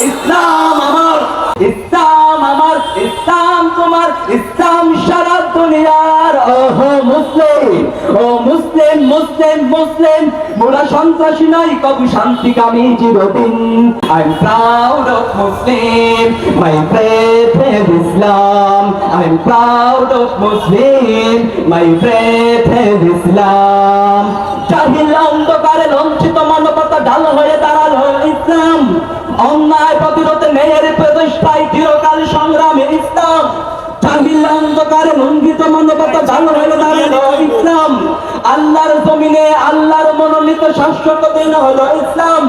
ইসলাম আমার, ইসলাম আমার, ইসলাম তোমার, ইসলাম সারা দুনিয়ার। ওহো মুসলিম, ও মুসলিম, মুসলিম, মুসলিম, মোরা সন্ত্রাসী নয়, কবু শান্তিকামী চিরদিন। I am proud of Muslim, my faith is Islam. I am proud of Muslim, my faith is Islam. জাহিল অন্ধকারে লঞ্চিত মানবতা ঢাল হয়ে দাঁড়ালো ইসলাম। অন্যায় প্রতিরোধে ন্যায়ের প্রতিষ্ঠায় চিরকাল সংগ্রামে ইসলাম। জাহিল অন্ধকারে লঙ্ঘিত মানবতা ঢাল হয়ে দাঁড়ালো ইসলাম। আল্লাহর জমিনে আল্লাহর মনোনীত শাশ্বত দিন হলো ইসলাম।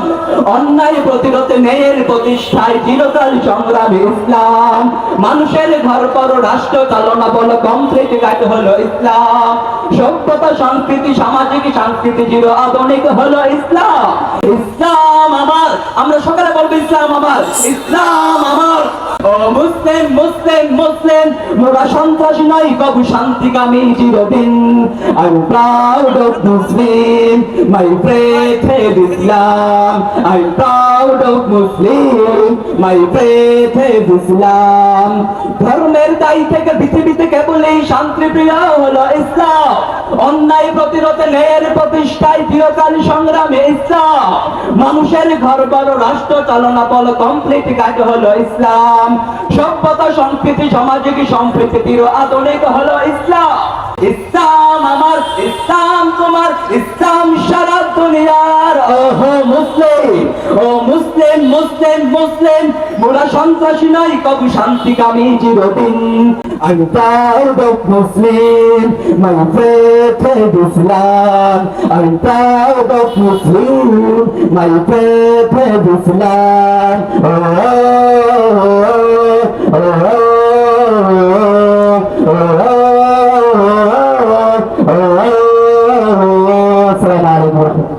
অন্যায় প্রতিরোধে ন্যায়ের প্রতিষ্ঠায় চিরকাল সংগ্রামে ইসলাম। মানুষের ঘর পর রাষ্ট্র চালনা বলো কমপ্লিট গাইড হলো ইসলাম। সভ্যতা সংস্কৃতি সামাজিক সংস্কৃতি চির আধুনিক হলো ইসলাম। ইসলাম আমার, আমরা সকালে বলবো ইসলাম আমার, ইসলাম আমার। ও মুসলিম, মুসলিম, মুসলিম, মোরা সন্ত্রাসী নয়, কবু শান্তিকামী চিরদিন। I am proud of Muslim, my faith is Islam. I am proud of Muslim, my faith is Islam. ধর্মের দায়ী থেকে পৃথিবীতে কেবলই শান্তি প্রিয় হলো ইসলাম। অন্যায় প্রতিরোধে ন্যায়ের প্রতিষ্ঠায় চিরকাল সংগ্রামে ইসলাম। মানুষের ঘর বড় রাষ্ট্র চালনা বল কমপ্লিট কাজ হলো ইসলাম। সভ্যতা সংস্কৃতি সামাজিক সম্প্রীতি চির আধুনিক হলো ইসলাম। ইসলাম আমার, ইসলাম তোমার, ইসলাম সারা দুনিয়ার। ওহো মুসলিম, ও মুসলিম, মুসলিম, মুসলিম, মোরা সন্ত্রাসী নয়, কবু শান্তিকামী চিরদিন। I am proud of Muslim, my faith is Islam. I am proud of Muslim, my faith is Islam. Assalamualaikum warahmatullahi wabarakatuh.